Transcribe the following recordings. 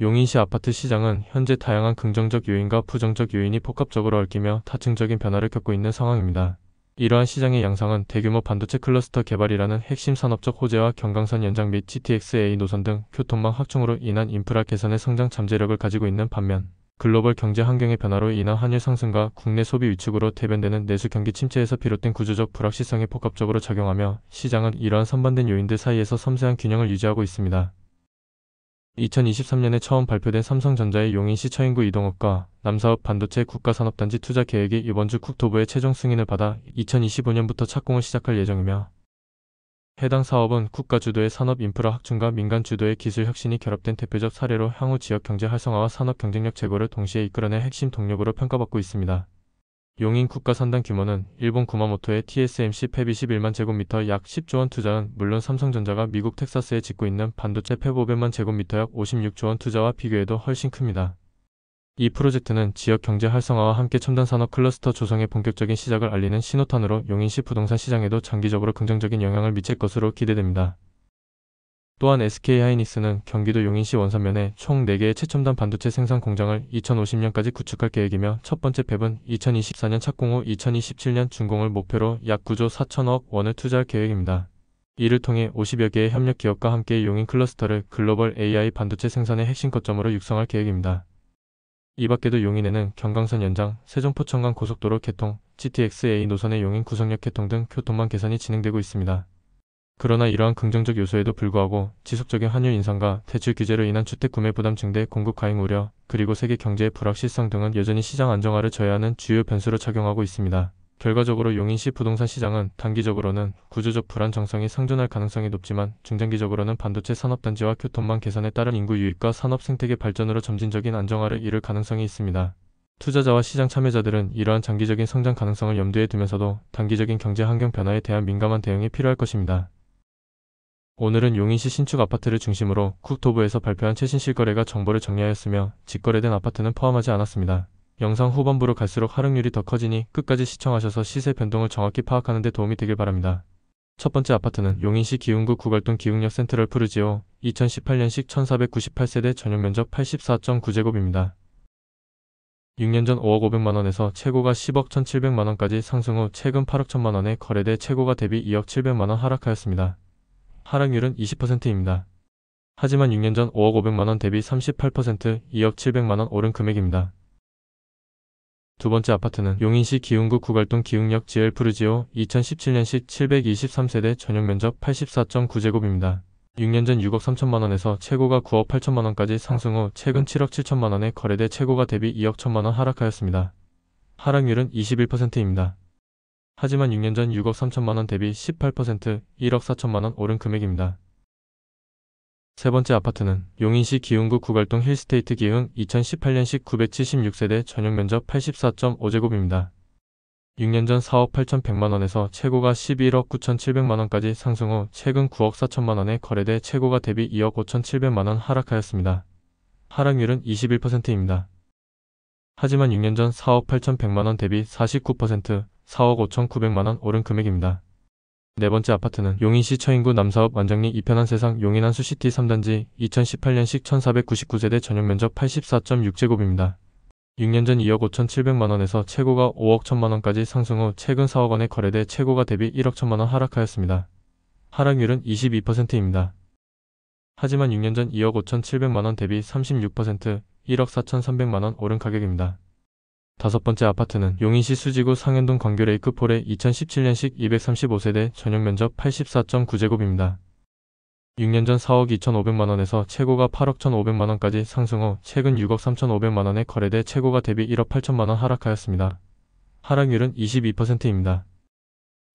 용인시 아파트 시장은 현재 다양한 긍정적 요인과 부정적 요인이 복합적으로 얽히며 다층적인 변화를 겪고 있는 상황입니다. 이러한 시장의 양상은 대규모 반도체 클러스터 개발이라는 핵심 산업적 호재와 경강선 연장 및 GTX-A 노선 등 교통망 확충으로 인한 인프라 개선의 성장 잠재력을 가지고 있는 반면 글로벌 경제 환경의 변화로 인한 환율 상승과 국내 소비 위축으로 대변되는 내수 경기 침체에서 비롯된 구조적 불확실성이 복합적으로 작용하며 시장은 이러한 선반된 요인들 사이에서 섬세한 균형을 유지하고 있습니다. 2023년에 처음 발표된 삼성전자의 용인시 처인구 이동업과 남사업 반도체 국가산업단지 투자 계획이 이번 주 국토부의 최종 승인을 받아 2025년부터 착공을 시작할 예정이며 해당 사업은 국가 주도의 산업 인프라 확충과 민간 주도의 기술 혁신이 결합된 대표적 사례로 향후 지역 경제 활성화와 산업 경쟁력 제고를 동시에 이끌어낼 핵심 동력으로 평가받고 있습니다. 용인 국가산단 규모는 일본 구마모토의 TSMC 팹 21만 제곱미터 약 10조 원 투자는 물론 삼성전자가 미국 텍사스에 짓고 있는 반도체 팹 500만 제곱미터 약 56조 원 투자와 비교해도 훨씬 큽니다. 이 프로젝트는 지역 경제 활성화와 함께 첨단 산업 클러스터 조성의 본격적인 시작을 알리는 신호탄으로 용인시 부동산 시장에도 장기적으로 긍정적인 영향을 미칠 것으로 기대됩니다. 또한 SK하이닉스는 경기도 용인시 원산면에 총 4개의 최첨단 반도체 생산 공장을 2050년까지 구축할 계획이며 첫 번째 팹은 2024년 착공 후 2027년 준공을 목표로 약 9조 4천억 원을 투자할 계획입니다. 이를 통해 50여 개의 협력 기업과 함께 용인 클러스터를 글로벌 AI 반도체 생산의 핵심 거점으로 육성할 계획입니다. 이 밖에도 용인에는 경강선 연장, 세종포천간 고속도로 개통, GTX-A 노선의 용인 구성역 개통 등 교통망 개선이 진행되고 있습니다. 그러나 이러한 긍정적 요소에도 불구하고 지속적인 환율 인상과 대출 규제로 인한 주택 구매 부담 증대, 공급 과잉 우려, 그리고 세계 경제의 불확실성 등은 여전히 시장 안정화를 저해하는 주요 변수로 작용하고 있습니다. 결과적으로 용인시 부동산 시장은 단기적으로는 구조적 불안정성이 상존할 가능성이 높지만 중장기적으로는 반도체 산업단지와 교통망 개선에 따른 인구 유입과 산업 생태계 발전으로 점진적인 안정화를 이룰 가능성이 있습니다. 투자자와 시장 참여자들은 이러한 장기적인 성장 가능성을 염두에 두면서도 단기적인 경제 환경 변화에 대한 민감한 대응이 필요할 것입니다. 오늘은 용인시 신축 아파트를 중심으로 국토부에서 발표한 최신 실거래가 정보를 정리하였으며 직거래된 아파트는 포함하지 않았습니다. 영상 후반부로 갈수록 하락률이 더 커지니 끝까지 시청하셔서 시세 변동을 정확히 파악하는 데 도움이 되길 바랍니다. 첫 번째 아파트는 용인시 기흥구 구갈동 기흥역 센트럴 푸르지오 2018년식 1498세대 전용 면적 84.9제곱입니다. 6년 전 5억 500만원에서 최고가 10억 1700만원까지 상승 후 최근 8억 1000만원에 거래돼 최고가 대비 2억 700만원 하락하였습니다. 하락률은 20%입니다. 하지만 6년 전 5억 500만원 대비 38%, 2억 700만원 오른 금액입니다. 두 번째 아파트는 용인시 기흥구 구갈동 기흥역 GL 푸르지오 2017년식 723세대 전용 면적 84.9제곱입니다. 6년 전 6억 3천만원에서 최고가 9억 8천만원까지 상승 후 최근 7억 7천만원에 거래돼 최고가 대비 2억 1천만원 하락하였습니다. 하락률은 21%입니다. 하지만 6년 전 6억 3천만원 대비 18%, 1억 4천만원 오른 금액입니다. 세 번째 아파트는 용인시 기흥구 구갈동 힐스테이트 기흥 2018년식 976세대 전용 면적 84.5제곱입니다. 6년 전 4억 8,100만원에서 최고가 11억 9,700만원까지 상승 후 최근 9억 4천만원에 거래돼 최고가 대비 2억 5,700만원 하락하였습니다. 하락률은 21%입니다. 하지만 6년 전 4억 8,100만원 대비 49%, 4억 5,900만원 오른 금액입니다. 네 번째 아파트는 용인시 처인구 남사업 완장리 이편한 세상 용인 한수시티 3단지 2018년식 1499세대 전용 면적 84.6제곱입니다. 6년 전 2억 5,700만원에서 최고가 5억 1천만원까지 상승 후 최근 4억원에 거래돼 최고가 대비 1억 1천만원 하락하였습니다. 하락률은 22%입니다. 하지만 6년 전 2억 5,700만원 대비 36%, 1억 4,300만원 오른 가격입니다. 다섯 번째 아파트는 용인시 수지구 상현동 광교 레이크폴의 2017년식 235세대 전용 면적 84.9제곱입니다. 6년 전 4억 2,500만원에서 최고가 8억 1,500만원까지 상승 후 최근 6억 3,500만원에 거래돼 최고가 대비 1억 8천만원 하락하였습니다. 하락률은 22%입니다.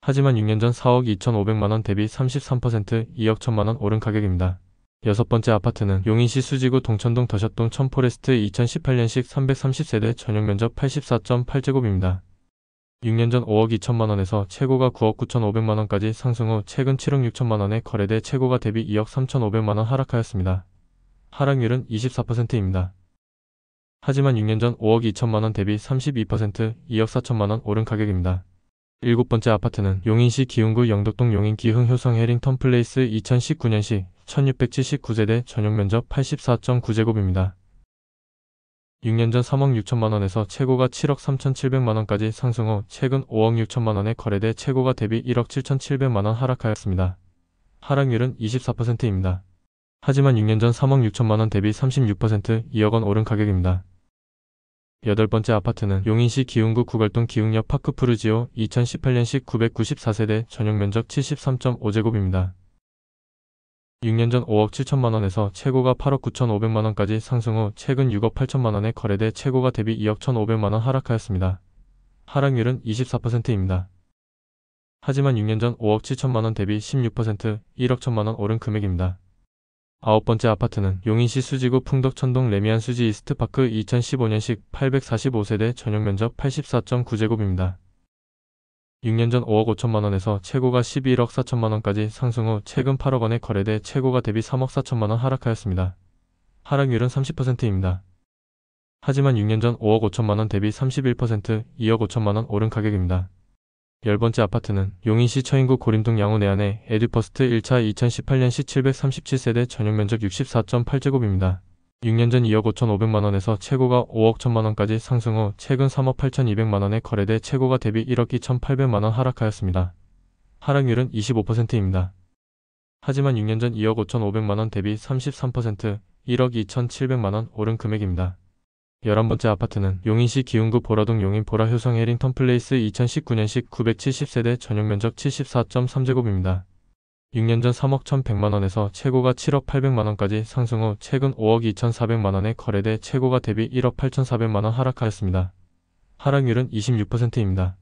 하지만 6년 전 4억 2,500만원 대비 33%, 2억 1천만원 오른 가격입니다. 여섯 번째 아파트는 용인시 수지구 동천동 더샵동 천포레스트 2018년식 330세대 전용 면적 84.8제곱입니다. 6년 전 5억 2천만원에서 최고가 9억 9,500만원까지 상승 후 최근 7억 6천만원에 거래돼 최고가 대비 2억 3,500만원 하락하였습니다. 하락률은 24%입니다. 하지만 6년 전 5억 2천만원 대비 32%, 2억 4천만원 오른 가격입니다. 일곱 번째 아파트는 용인시 기흥구 영덕동 용인 기흥 효성 해링턴 플레이스 2019년식 1679세대 전용 면적 84.9제곱입니다. 6년 전 3억 6천만원에서 최고가 7억 3,700만원까지 상승 후 최근 5억 6천만원에 거래돼 최고가 대비 1억 7,700만원 하락하였습니다. 하락률은 24%입니다. 하지만 6년 전 3억 6천만원 대비 36% 2억원 오른 가격입니다. 여덟 번째 아파트는 용인시 기흥구 구갈동 기흥역 파크푸르지오 2018년식 994세대 전용 면적 73.5제곱입니다. 6년 전 5억 7천만원에서 최고가 8억 9,500만원까지 상승 후 최근 6억 8천만원에 거래돼 최고가 대비 2억 1,500만원 하락하였습니다. 하락률은 24%입니다. 하지만 6년 전 5억 7천만원 대비 16% 1억 1천만원 오른 금액입니다. 아홉 번째 아파트는 용인시 수지구 풍덕천동 레미안 수지 이스트파크 2015년식 845세대 전용 면적 84.9제곱입니다. 6년 전 5억 5천만원에서 최고가 11억 4천만원까지 상승 후 최근 8억원에 거래돼 최고가 대비 3억 4천만원 하락하였습니다. 하락률은 30%입니다. 하지만 6년 전 5억 5천만원 대비 31% 2억 5천만원 오른 가격입니다. 열 번째 아파트는 용인시 처인구 고림동 양호내안의 에듀퍼스트 1차 2018년식 737세대 전용 면적 64.8제곱입니다. 6년 전 2억 5,500만원에서 최고가 5억 1천만원까지 상승 후 최근 3억 8,200만원에 거래돼 최고가 대비 1억 2,800만원 하락하였습니다. 하락률은 25%입니다. 하지만 6년 전 2억 5,500만원 대비 33% 1억 2,700만원 오른 금액입니다. 11번째 아파트는 용인시 기흥구 보라동 용인 보라효성 해링턴 플레이스 2019년식 970세대 전용 면적 74.3제곱입니다. 6년 전 3억 1,100만원에서 최고가 7억 800만원까지 상승 후 최근 5억 2,400만원에 거래돼 최고가 대비 1억 8,400만원 하락하였습니다. 하락률은 26%입니다.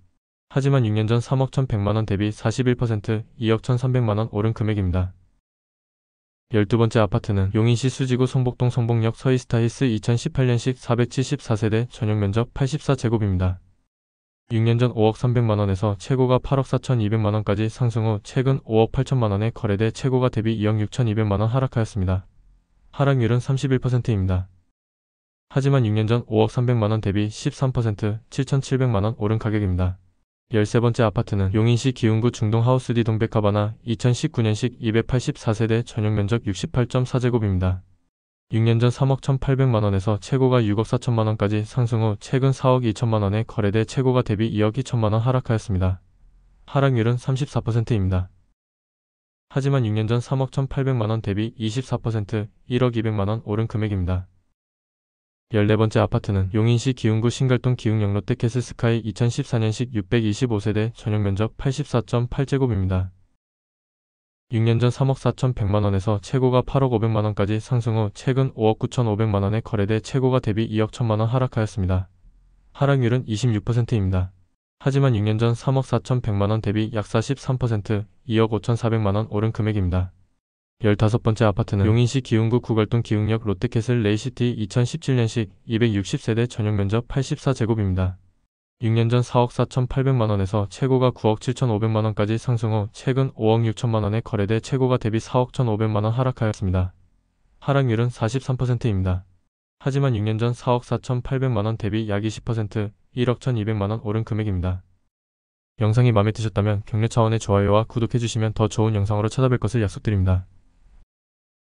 하지만 6년 전 3억 1,100만원 대비 41% 2억 1,300만원 오른 금액입니다. 12번째 아파트는 용인시 수지구 성복동 성복역 서이스타힐스 2018년식 474세대 전용 면적 84제곱입니다. 6년 전 5억 300만원에서 최고가 8억 4,200만원까지 상승 후 최근 5억 8천만원에 거래돼 최고가 대비 2억 6,200만원 하락하였습니다. 하락률은 31%입니다. 하지만 6년 전 5억 300만원 대비 13% 7,700만원 오른 가격입니다. 13번째 아파트는 용인시 기흥구 중동 하우스 D 동백가바나 2019년식 284세대 전용 면적 68.4제곱입니다. 6년 전 3억 1,800만원에서 최고가 6억 4천만원까지 상승 후 최근 4억 2천만원에 거래돼 최고가 대비 2억 2천만원 하락하였습니다. 하락률은 34%입니다. 하지만 6년 전 3억 1,800만원 대비 24% 1억 200만원 오른 금액입니다. 14번째 아파트는 용인시 기흥구 신갈동 기흥역 롯데캐슬 스카이 2014년식 625세대 전용 면적 84.8제곱입니다. 6년 전 3억 4,100만원에서 최고가 8억 500만원까지 상승 후 최근 5억 9,500만원에 거래돼 최고가 대비 2억 1천만원 하락하였습니다. 하락률은 26%입니다. 하지만 6년 전 3억 4,100만원 대비 약 43% 2억 5,400만원 오른 금액입니다. 15번째 아파트는 용인시 기흥구 구갈동 기흥역 롯데캐슬 레이시티 2017년식 260세대 전용 면적 84제곱입니다. 6년 전 4억 4,800만원에서 최고가 9억 7,500만원까지 상승 후 최근 5억 6천만원에 거래돼 최고가 대비 4억 1,500만원 하락하였습니다. 하락률은 43%입니다. 하지만 6년 전 4억 4,800만원 대비 약 20% 1억 1,200만원 오른 금액입니다. 영상이 마음에 드셨다면 격려 차원의 좋아요와 구독해주시면 더 좋은 영상으로 찾아뵐 것을 약속드립니다.